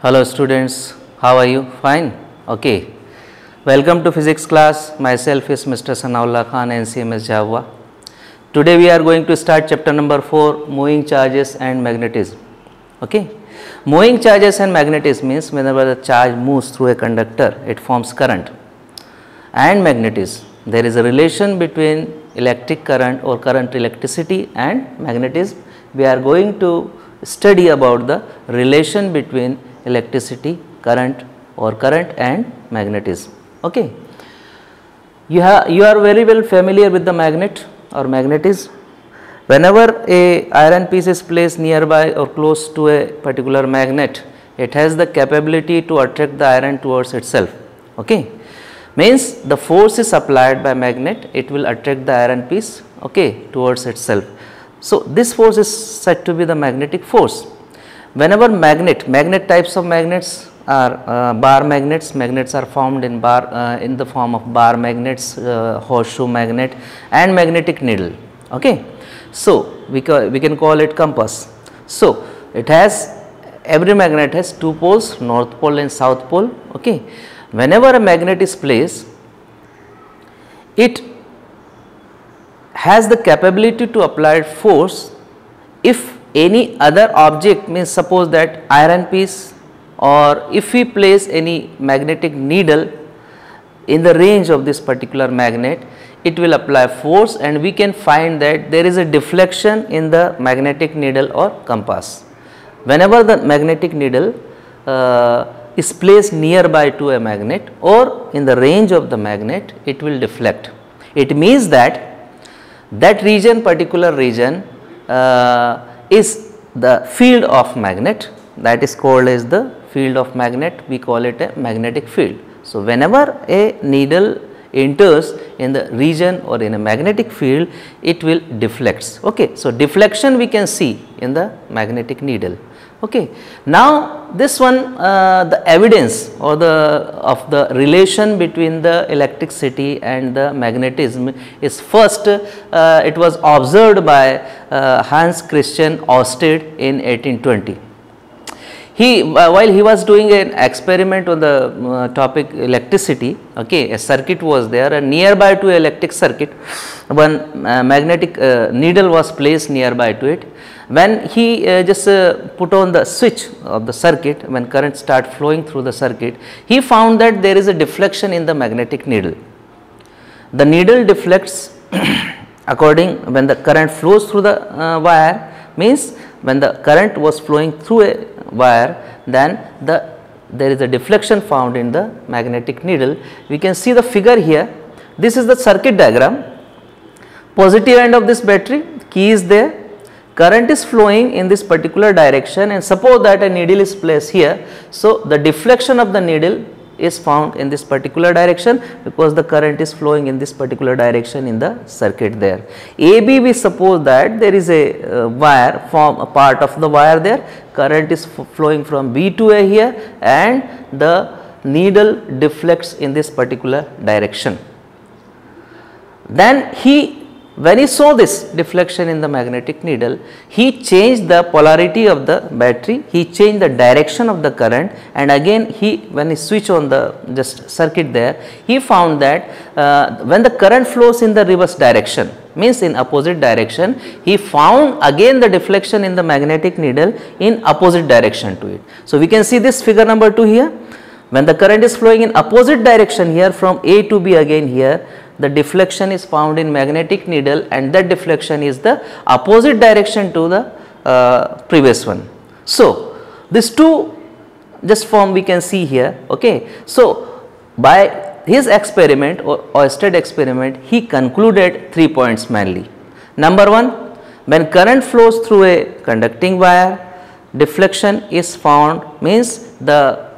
Hello students, how are you? Fine? Okay. Welcome to physics class. Myself is Mr. Sanaullah Khan, NCMS Java. Today we are going to start chapter number 4, moving charges and magnetism. Okay. Moving charges and magnetism means whenever the charge moves through a conductor, it forms current. And magnetism, there is a relation between electric current or current electricity and magnetism. We are going to study about the relation between electricity, current and magnetism. Okay. You are very well familiar with the magnet or magnetism. Whenever a iron piece is placed nearby or close to a particular magnet, it has the capability to attract the iron towards itself. Okay. Means the force is applied by magnet, it will attract the iron piece, okay, towards itself. So this force is said to be the magnetic force. Whenever magnet types of magnets are bar magnets. Magnets are formed in in the form of bar magnets, horseshoe magnet and magnetic needle. Okay. So we can call it compass. So it has, every magnet has two poles, north pole and south pole. Okay. Whenever a magnet is placed, it has the capability to apply force if any other object, means suppose that iron piece, or if we place any magnetic needle in the range of this particular magnet, it will apply force and we can find that there is a deflection in the magnetic needle or compass. Whenever the magnetic needle is placed nearby to a magnet or in the range of the magnet, it will deflect. It means that particular region is the field of magnet, that is called as the field of magnet. We call it a magnetic field. So whenever a needle enters in the region or in a magnetic field, it will deflects. Okay. So deflection we can see in the magnetic needle. Okay. Now this one, the evidence or of the relation between the electricity and the magnetism is first it was observed by Hans Christian Ørsted in 1820. While he was doing an experiment on the topic electricity, okay, a circuit was there and nearby to electric circuit, one magnetic needle was placed nearby to it. When he just put on the switch of the circuit, when current start flowing through the circuit, he found that there is a deflection in the magnetic needle. The needle deflects when the current flows through the wire, means when the current was flowing through a wire, then there is a deflection found in the magnetic needle. We can see the figure here. This is the circuit diagram. Positive end of this battery, key is there. Current is flowing in this particular direction and suppose that a needle is placed here. So the deflection of the needle is found in this particular direction because the current is flowing in this particular direction in the circuit there. AB, we suppose that there is a wire, a part of the wire there, current is flowing from B to A here and the needle deflects in this particular direction. Then when he saw this deflection in the magnetic needle, he changed the polarity of the battery, he changed the direction of the current, and again when he switched on the circuit there, he found that when the current flows in the reverse direction, means in opposite direction, he found again the deflection in the magnetic needle in opposite direction to it. So we can see this figure number 2 here. When the current is flowing in opposite direction here from A to B again here, the deflection is found in magnetic needle and that deflection is the opposite direction to the previous one. So these two just form we can see here. Okay. So by his experiment or Ørsted experiment, he concluded 3 points mainly. Number 1, when current flows through a conducting wire, deflection is found, means the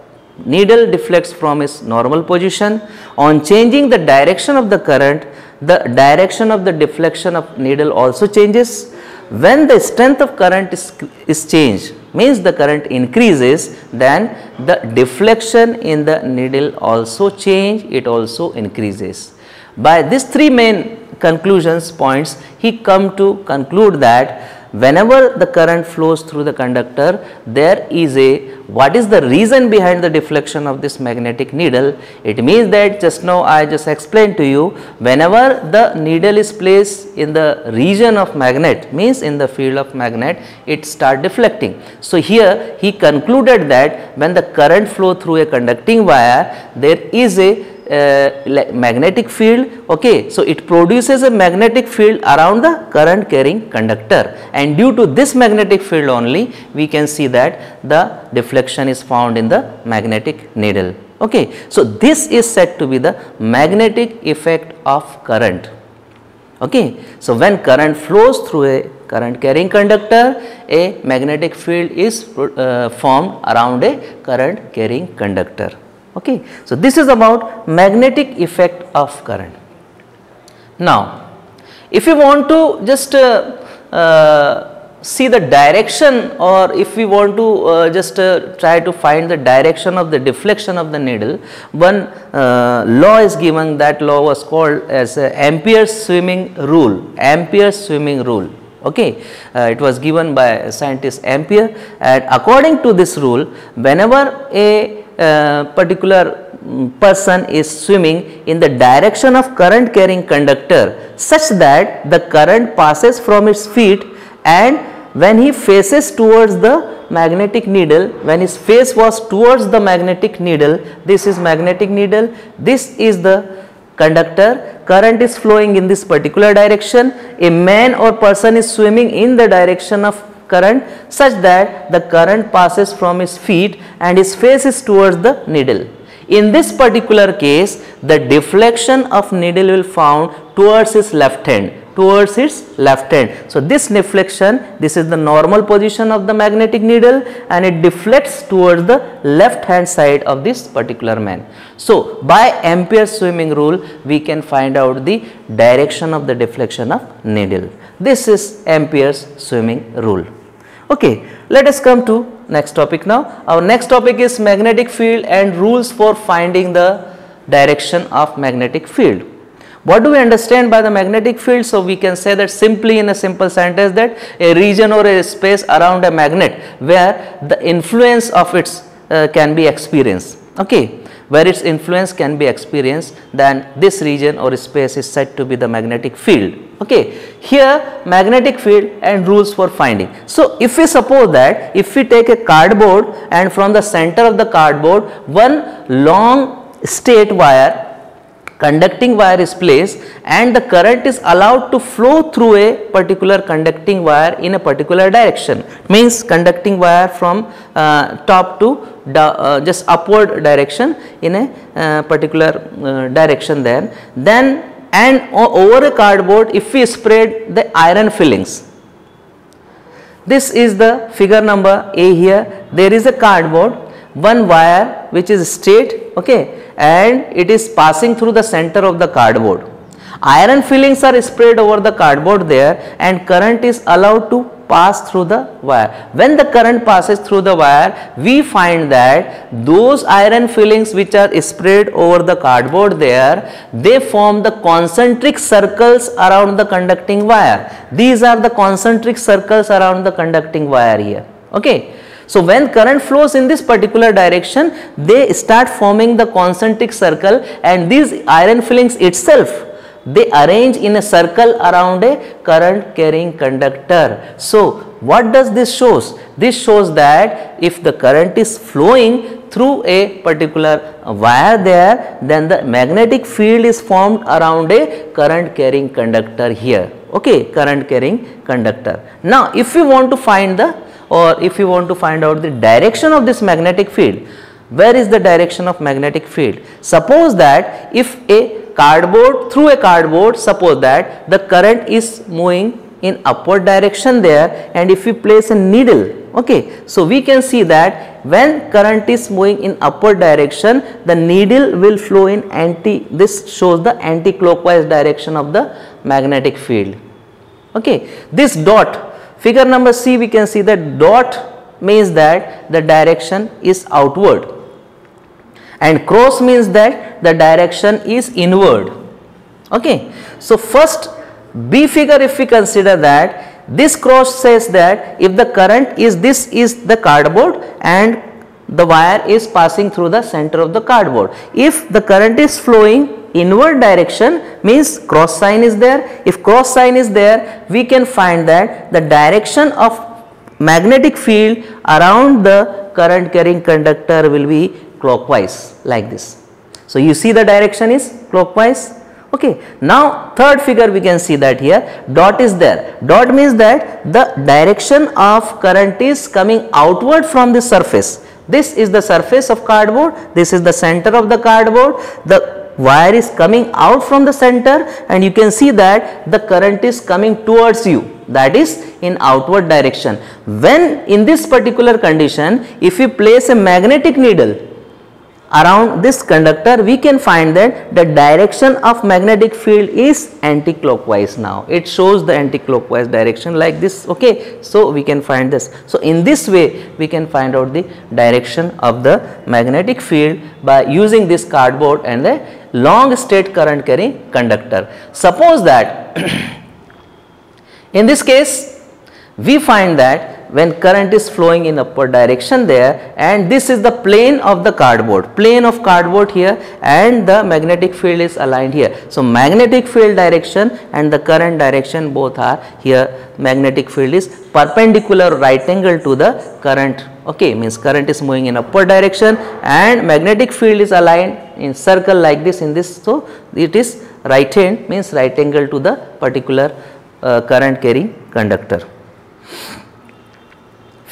needle deflects from its normal position. On changing the direction of the current, the direction of the deflection of needle also changes. When the strength of current is changed, means the current increases, then the deflection in the needle also change, it also increases. By these 3 main conclusions points, he come to conclude that whenever the current flows through the conductor, there is a, what is the reason behind the deflection of this magnetic needle? It means that just now I just explained to you, whenever the needle is placed in the region of magnet, means in the field of magnet, it start deflecting. So here he concluded that when the current flow through a conducting wire, there is a magnetic field. Okay, so it produces a magnetic field around the current carrying conductor, and due to this magnetic field only we can see that the deflection is found in the magnetic needle. Okay, so this is said to be the magnetic effect of current. Okay, so when current flows through a current carrying conductor, a magnetic field is formed around a current carrying conductor. Okay, so this is about magnetic effect of current. Now, if you want to just see the direction, or if we want to just try to find the direction of the deflection of the needle, one law is given. That law was called as Ampere's swimming rule. Ampere's swimming rule. Okay, it was given by scientist Ampere, and according to this rule, whenever a particular person is swimming in the direction of current carrying conductor such that the current passes from its feet, and when he faces towards the magnetic needle, when his face was towards the magnetic needle, this is magnetic needle, this is the conductor, current is flowing in this particular direction, a man or person is swimming in the direction of current such that the current passes from his feet and his face is towards the needle. In this particular case, the deflection of needle will found towards his left hand, towards its left hand. So this deflection, this is the normal position of the magnetic needle, and it deflects towards the left hand side of this particular man. So by Ampere's swimming rule, we can find out the direction of the deflection of needle. This is Ampere's swimming rule. Okay, let us come to next topic now. Our next topic is magnetic field and rules for finding the direction of magnetic field. What do we understand by the magnetic field? So we can say that simply in a simple sentence, that a region or a space around a magnet where the influence of its can be experienced. Okay, where its influence can be experienced, then this region or space is said to be the magnetic field. Okay, here magnetic field and rules for finding. So if we suppose that if we take a cardboard and from the center of the cardboard one long straight wire, conducting wire is placed, and the current is allowed to flow through a particular conducting wire in a particular direction, means conducting wire from top to just upward direction in a particular direction there, then and over a cardboard if we spread the iron fillings. This is the figure number A here. There is a cardboard, one wire which is straight, okay, and it is passing through the center of the cardboard. Iron fillings are spread over the cardboard there, and current is allowed to pass through the wire. When the current passes through the wire, we find that those iron fillings which are spread over the cardboard there, they form the concentric circles around the conducting wire. These are the concentric circles around the conducting wire here. Okay. So when current flows in this particular direction, they start forming the concentric circle, and these iron fillings itself, they arrange in a circle around a current carrying conductor. So what does this shows? This shows that if the current is flowing through a particular wire there, then the magnetic field is formed around a current carrying conductor here. Okay, current carrying conductor. Now if we want to find the, or if you want to find out the direction of this magnetic field, where is the direction of magnetic field? Suppose that if through a cardboard, suppose that the current is moving in upward direction there, and if we place a needle, okay, so we can see that when current is moving in upward direction, the needle will flow in this shows the anti-clockwise direction of the magnetic field. Okay, this dot, figure number C, we can see that dot means that the direction is outward, and cross means that the direction is inward. Okay, so first B figure, if we consider that this cross says that if the current is, this is the cardboard and the wire is passing through the center of the cardboard. If the current is flowing inward direction, means cross sign is there. If cross sign is there, we can find that the direction of magnetic field around the current carrying conductor will be clockwise, like this. So you see the direction is clockwise. Okay. Now third figure we can see that here dot is there. Dot means that the direction of current is coming outward from the surface. This is the surface of cardboard, this is the center of the cardboard, the wire is coming out from the center and you can see that the current is coming towards you, that is in outward direction. When in this particular condition, if we place a magnetic needle around this conductor, we can find that the direction of magnetic field is anti-clockwise. Now it shows the anti-clockwise direction like this. Okay, so we can find this. So in this way we can find out the direction of the magnetic field by using this cardboard and the long straight current carrying conductor. Suppose that in this case we find that when current is flowing in upward direction there, and this is the plane of the cardboard, plane of cardboard here, and the magnetic field is aligned here. So magnetic field direction and the current direction both are here. Magnetic field is perpendicular right angle to the current. Okay, means current is moving in upward direction and magnetic field is aligned in circle like this in this. So it is right hand, means right angle to the particular current carrying conductor.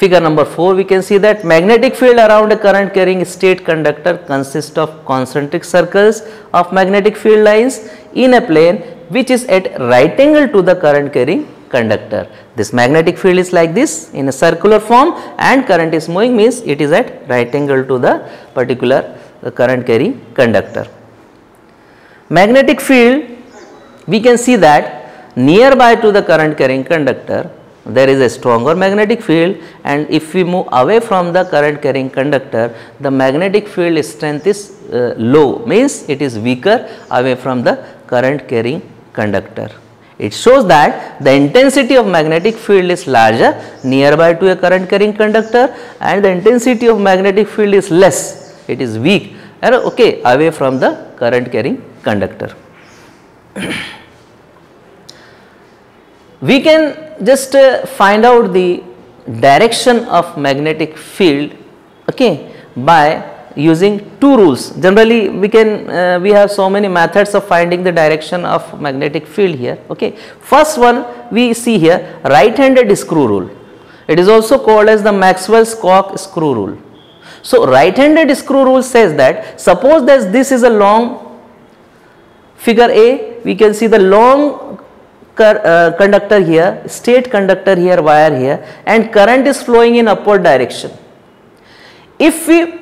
Figure number 4, we can see that magnetic field around a current carrying state conductor consists of concentric circles of magnetic field lines in a plane which is at right angle to the current carrying conductor. This magnetic field is like this in a circular form and current is moving, means it is at right angle to the particular current carrying conductor. Magnetic field, we can see that nearby to the current carrying conductor there is a stronger magnetic field, and if we move away from the current carrying conductor, the magnetic field strength is low, means it is weaker away from the current carrying conductor. It shows that the intensity of magnetic field is larger nearby to a current carrying conductor and the intensity of magnetic field is less, it is weak, okay, away from the current carrying conductor. We can just find out the direction of magnetic field, okay, by using two rules. Generally we can we have so many methods of finding the direction of magnetic field here. Okay, first one we see here, right-handed screw rule. It is also called as the Maxwell's cock screw rule. So right-handed screw rule says that suppose that this is a long figure A, we can see the long conductor here, state conductor here, wire here, and current is flowing in upward direction. If we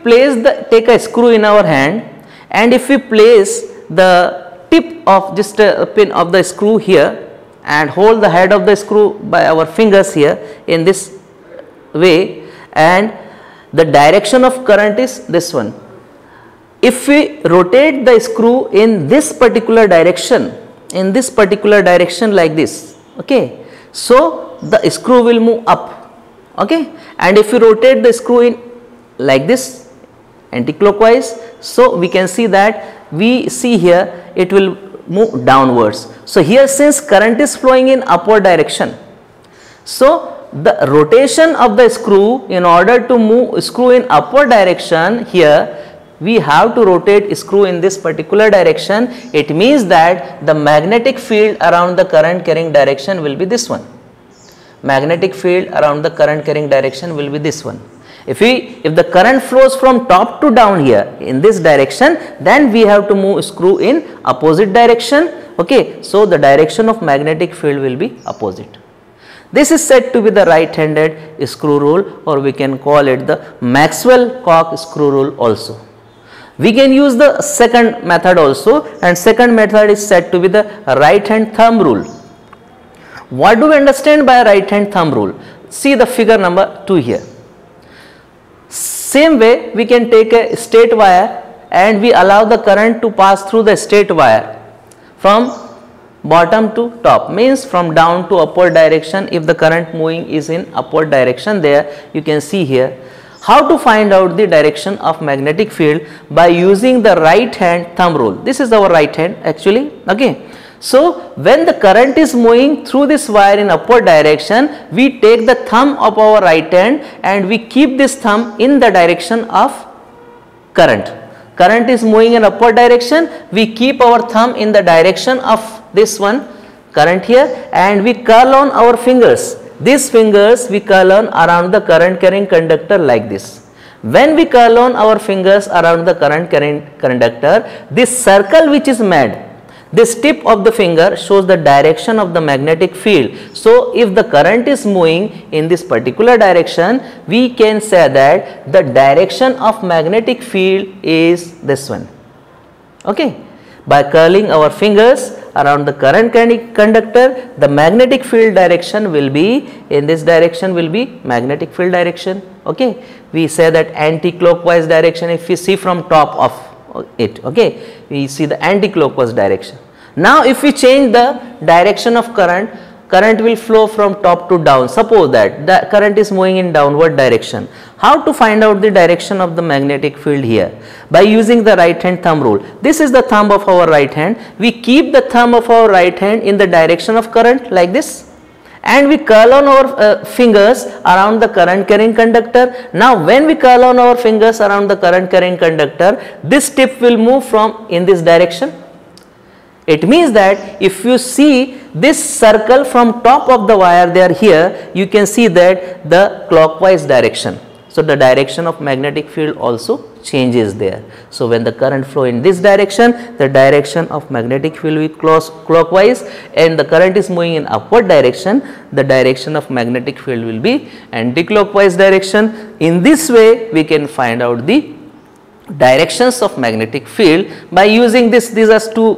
take a screw in our hand and if we place the tip of just a pin of the screw here and hold the head of the screw by our fingers here in this way, and the direction of current is this one. If we rotate the screw in this particular direction, like this, okay, so the screw will move up, okay, and if you rotate the screw in like this anti-clockwise, so we can see that we see here it will move downwards. So here since current is flowing in upward direction, so the rotation of the screw, in order to move screw in upward direction, here we have to rotate screw in this particular direction. It means that the magnetic field around the current carrying direction will be this one. Magnetic field around the current carrying direction will be this one. If the current flows from top to down here in this direction, then we have to move screw in opposite direction. Okay, so the direction of magnetic field will be opposite. This is said to be the right-handed screw rule, or we can call it the Maxwell cock screw rule also. We can use the second method also, and second method is said to be the right hand thumb rule. What do we understand by right hand thumb rule? See the figure number 2 here. Same way we can take a straight wire and we allow the current to pass through the straight wire from bottom to top, means from down to upward direction. If the current moving is in upward direction, there you can see here. How to find out the direction of magnetic field? By using the right hand thumb rule. This is our right hand actually, okay. So when the current is moving through this wire in upward direction, we take the thumb of our right hand and we keep this thumb in the direction of current. Current is moving in upward direction, we keep our thumb in the direction of this one current here, and we curl on our fingers. These fingers we curl on around the current carrying conductor like this. When we curl on our fingers around the current carrying conductor, this circle which is made, this tip of the finger shows the direction of the magnetic field. So if the current is moving in this particular direction, we can say that the direction of magnetic field is this one, okay. By curling our fingers around the current conductor, the magnetic field direction will be in this direction, will be magnetic field direction, okay. We say that anti-clockwise direction if we see from top of it, okay, we see the anti-clockwise direction. Now if we change the direction of current, current will flow from top to down. Suppose that the current is moving in downward direction. How to find out the direction of the magnetic field here? By using the right hand thumb rule. This is the thumb of our right hand. We keep the thumb of our right hand in the direction of current like this, and we curl on our fingers around the current carrying conductor. Now when we curl on our fingers around the current carrying conductor, this tip will move from in this direction. It means that if you see this circle from top of the wire there here, you can see that the clockwise direction. So the direction of magnetic field also changes there. So when the current flow in this direction, the direction of magnetic field will be clockwise, and the current is moving in upward direction, the direction of magnetic field will be anti-clockwise direction. In this way we can find out the directions of magnetic field by using this. These are two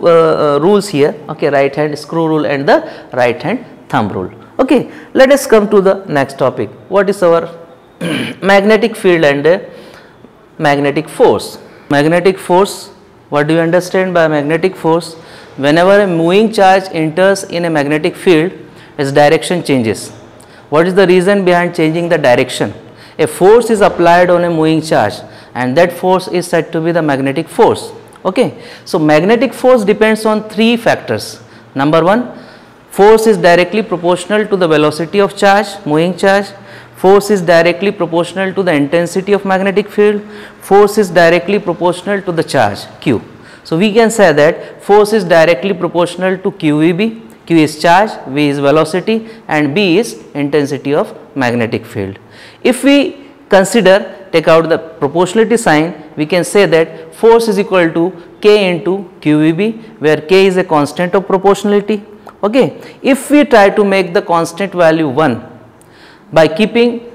rules here, okay, right hand screw rule and the right hand thumb rule, okay. Let us come to the next topic. What is our magnetic field and magnetic force? Magnetic force, what do you understand by magnetic force? Whenever a moving charge enters in a magnetic field, its direction changes. What is the reason behind changing the direction? A force is applied on a moving charge, and that force is said to be the magnetic force, okay. So magnetic force depends on three factors. Number one, force is directly proportional to the velocity of charge, moving charge. Force is directly proportional to the intensity of magnetic field. Force is directly proportional to the charge Q. So we can say that force is directly proportional to QVB. Q is charge, V is velocity, and B is intensity of magnetic field. If we consider, take out the proportionality sign, we can say that force is equal to K into QVB, where K is a constant of proportionality, okay. If we try to make the constant value 1 by keeping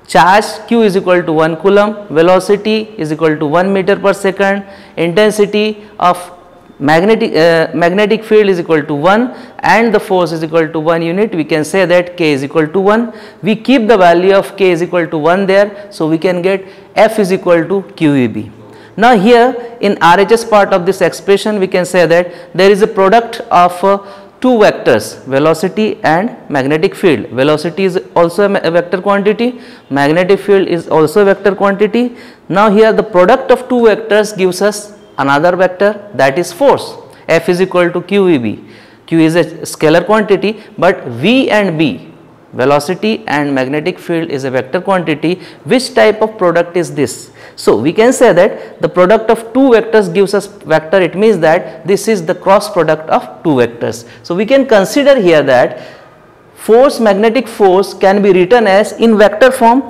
charge Q is equal to 1 coulomb, velocity is equal to 1 meter per second, intensity of magnetic field is equal to 1, and the force is equal to 1 unit, we can say that K is equal to 1. We keep the value of K is equal to 1 there, so we can get F is equal to QEB. Now here in RHS part of this expression, we can say that there is a product of two vectors, velocity and magnetic field. Velocity is also a vector quantity, magnetic field is also a vector quantity. Now here the product of two vectors gives us another vector, that is force. F is equal to QEB. Q is a scalar quantity, but V and B, velocity and magnetic field, is a vector quantity. Which type of product is this? So we can say that the product of two vectors gives us vector. It means that this is the cross product of two vectors. So we can consider here that force, magnetic force, can be written as in vector form.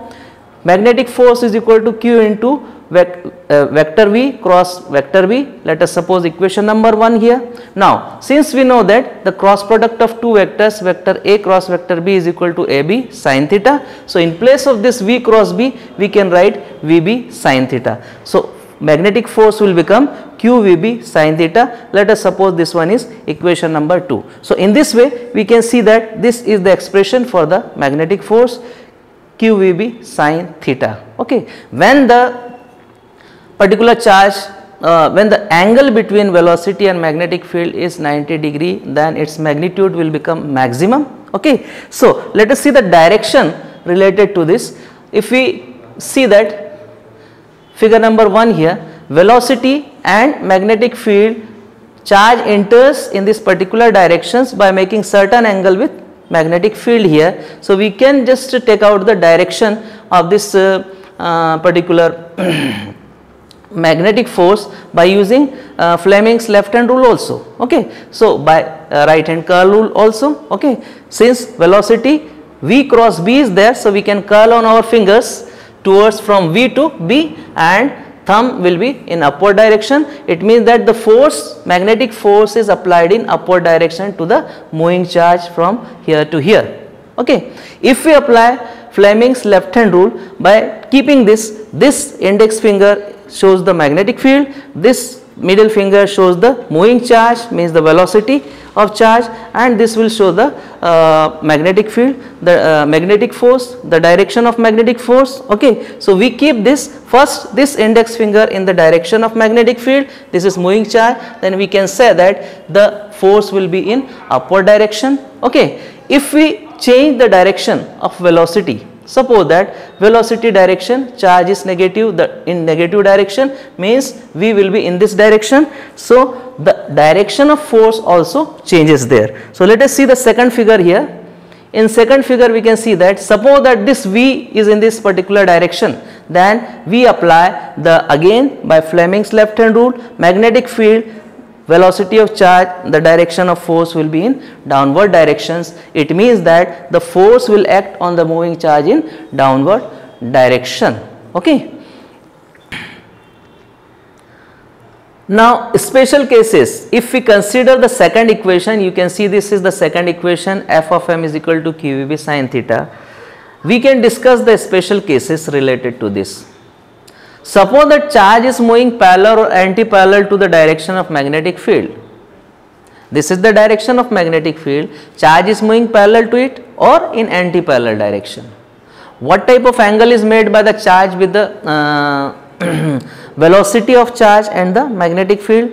Magnetic force is equal to Q into vector V cross vector V. Let us suppose equation number 1 here. Now since we know that the cross product of two vectors, vector A cross vector B, is equal to AB sin theta, so in place of this V cross B we can write VB sin theta. So magnetic force will become QVB sin theta. Let us suppose this one is equation number 2. So in this way we can see that this is the expression for the magnetic force, QVB sin theta, okay. When the particular charge when the angle between velocity and magnetic field is 90 degree, then its magnitude will become maximum. Okay. So, let us see the direction related to this. If we see that figure number 1 here, velocity and magnetic field, charge enters in this particular directions by making certain angle with magnetic field here. So, we can just take out the direction of this particular magnetic force by using Fleming's left hand rule also. Okay. So, by right hand curl rule also. Okay. Since velocity V cross B is there, so we can curl on our fingers towards from V to B, and thumb will be in upward direction. It means that the force, magnetic force, is applied in upward direction to the moving charge from here to here. Okay. If we apply Fleming's left hand rule by keeping this index finger shows the magnetic field, this middle finger shows the moving charge, means the velocity of charge, and this will show the magnetic field, the magnetic force, the direction of magnetic force. Okay. So, we keep this index finger in the direction of magnetic field, this is moving charge, then we can say that the force will be in upward direction. Okay. If we change the direction of velocity, suppose that velocity direction, charge is negative, in negative direction means we will be in this direction. So, the direction of force also changes there. So, let us see the second figure here. In second figure we can see that suppose that this V is in this particular direction, then we apply again by Fleming's left hand rule, magnetic field, velocity of charge, the direction of force will be in downward directions. It means that the force will act on the moving charge in downward direction. Okay. Now, special cases, if we consider the second equation, you can see this is the second equation, f of m is equal to QEB sin theta. We can discuss the special cases related to this. Suppose that charge is moving parallel or anti-parallel to the direction of magnetic field. This is the direction of magnetic field, charge is moving parallel to it or in anti-parallel direction. What type of angle is made by the charge with the velocity of charge and the magnetic field?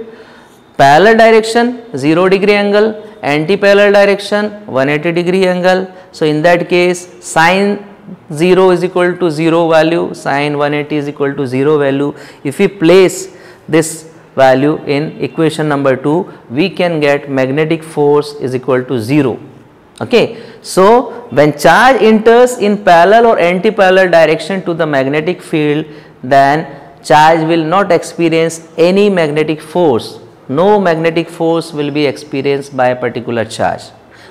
Parallel direction 0 degree angle, anti-parallel direction 180 degree angle. So, in that case sin 0 is equal to 0 value, sin 180 is equal to 0 value. If we place this value in equation number 2, we can get magnetic force is equal to 0. Okay. So, when charge enters in parallel or anti-parallel direction to the magnetic field, then charge will not experience any magnetic force. No magnetic force will be experienced by a particular charge.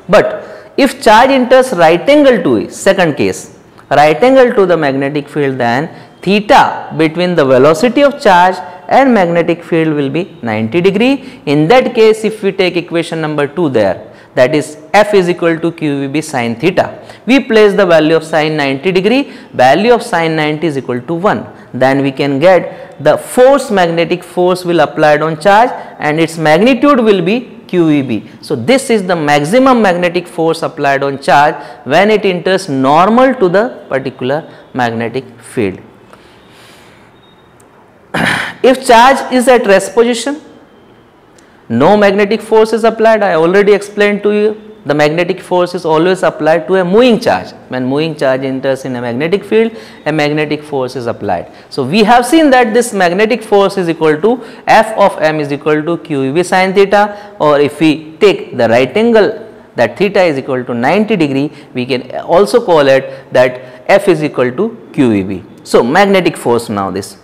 But if charge enters right angle to it, second case, right angle to the magnetic field, then theta between the velocity of charge and magnetic field will be 90 degree. In that case, if we take equation number 2 there, that is f is equal to QEB sin theta. We place the value of sin 90 degree, value of sin 90 is equal to 1. Then we can get the force, magnetic force will applied on charge and its magnitude will be QEB. So, this is the maximum magnetic force applied on charge when it enters normal to the particular magnetic field. If charge is at rest position, no magnetic force is applied. I already explained to you, the magnetic force is always applied to a moving charge. When moving charge enters in a magnetic field, a magnetic force is applied. So, we have seen that this magnetic force is equal to f of m is equal to QEB sin theta, or if we take the right angle, that theta is equal to 90 degree, we can also call it that f is equal to QEB. So, magnetic force now this.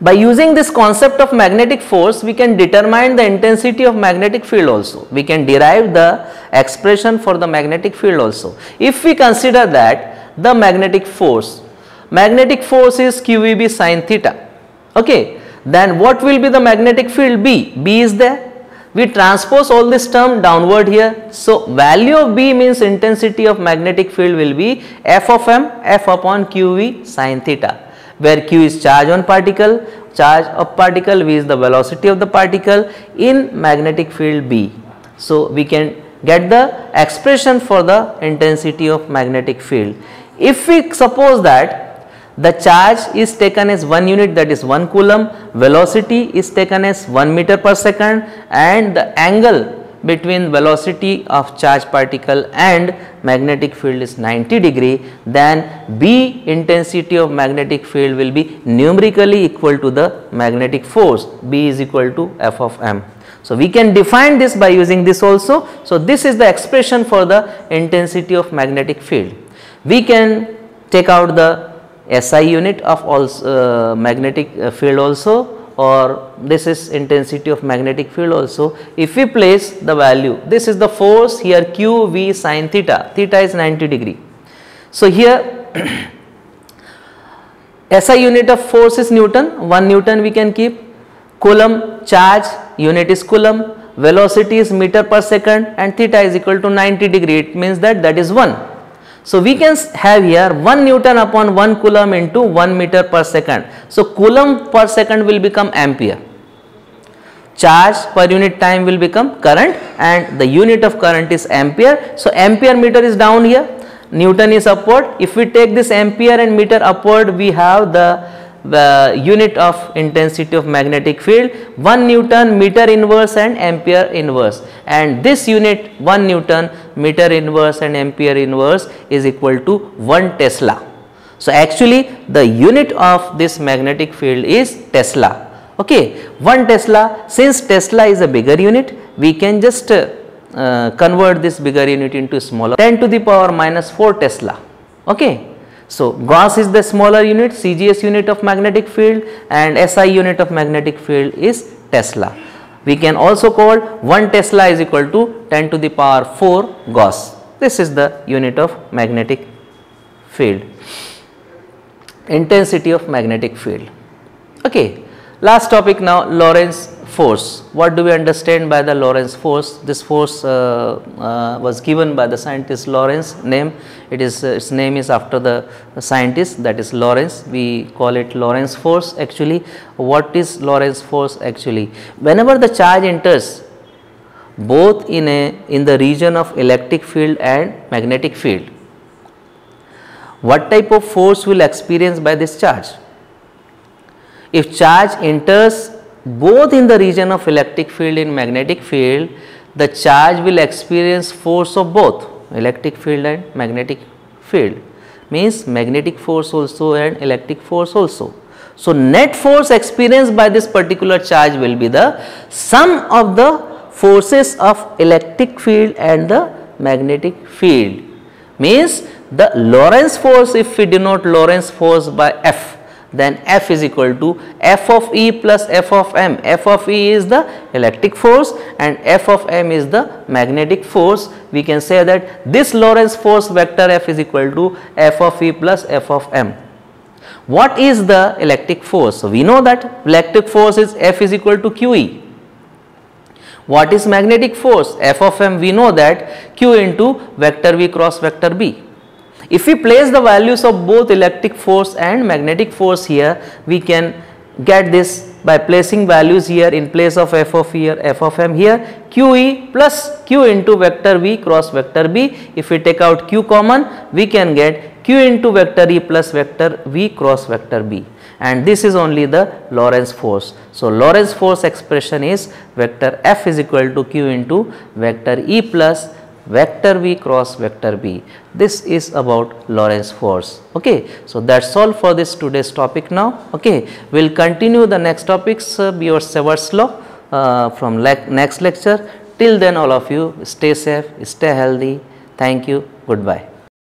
By using this concept of magnetic force, we can determine the intensity of magnetic field also. We can derive the expression for the magnetic field also. If we consider that the magnetic force is QEB sin theta, okay, then what will be the magnetic field B? B is there. We transpose all this term downward here. So, value of B means intensity of magnetic field will be f of m, f upon QV sin theta, where Q is charge on particle, charge of particle, V is the velocity of the particle in magnetic field B. So, we can get the expression for the intensity of magnetic field. If we suppose that The charge is taken as 1 unit, that is 1 coulomb, velocity is taken as 1 meter per second, and the angle between velocity of charge particle and magnetic field is 90 degree, then B intensity of magnetic field will be numerically equal to the magnetic force. B is equal to F of m. So, we can define this by using this also. So, this is the expression for the intensity of magnetic field. We can take out the SI unit of also magnetic field also, or this is intensity of magnetic field also. If we place the value, this is the force here, q v sin theta, theta is 90 degree. So, here SI unit of force is Newton, 1 Newton we can keep, coulomb charge unit is coulomb, velocity is meter per second, and theta is equal to 90 degree, it means that is 1. So, we can have here 1 Newton upon 1 coulomb into 1 meter per second. So, coulomb per second will become ampere, charge per unit time will become current, and the unit of current is ampere. So, ampere meter is down here, Newton is upward. If we take this ampere and meter upward, we have the unit of intensity of magnetic field 1 Newton meter inverse and ampere inverse, and this unit 1 Newton meter inverse and ampere inverse is equal to 1 Tesla. So, actually the unit of this magnetic field is Tesla. Okay, 1 Tesla, since Tesla is a bigger unit, we can just convert this bigger unit into smaller, 10 to the power minus 4 Tesla. Okay. So, Gauss is the smaller unit, CGS unit of magnetic field, and SI unit of magnetic field is Tesla. We can also call 1 Tesla is equal to 10 to the power 4 Gauss. This is the unit of magnetic field, intensity of magnetic field. Okay. Last topic now, Lorentz force. What do we understand by the Lorentz force? This force was given by the scientist Lorentz name. Its name is after the scientist, that is Lorentz. We call it Lorentz force. Actually, what is Lorentz force actually? Whenever the charge enters both in the region of electric field and magnetic field, what type of force will experience by this charge? If charge enters both in the region of electric field and magnetic field, the charge will experience force of both electric field and magnetic field, means magnetic force also and electric force also. So, net force experienced by this particular charge will be the sum of the forces of electric field and the magnetic field, means the Lorentz force, if we denote Lorentz force by F, then F is equal to F of E plus F of M. F of E is the electric force and F of M is the magnetic force. We can say that this Lorentz force vector F is equal to F of E plus F of M. What is the electric force? So, we know that electric force is F is equal to QE. What is magnetic force? F of M, we know that Q into vector V cross vector B. If we place the values of both electric force and magnetic force here, we can get this by placing values here in place of F of E here, F of M here, QE plus Q into vector V cross vector B. If we take out Q common, we can get Q into vector E plus vector V cross vector B, and this is only the Lorentz force. So, Lorentz force expression is vector F is equal to Q into vector E plus vector V cross vector B. This is about Lorentz force. Okay. So, that is all for this today's topic now. Okay. We will continue the next topics Biot-Savart's law from next lecture. Till then, all of you stay safe, stay healthy. Thank you. Goodbye.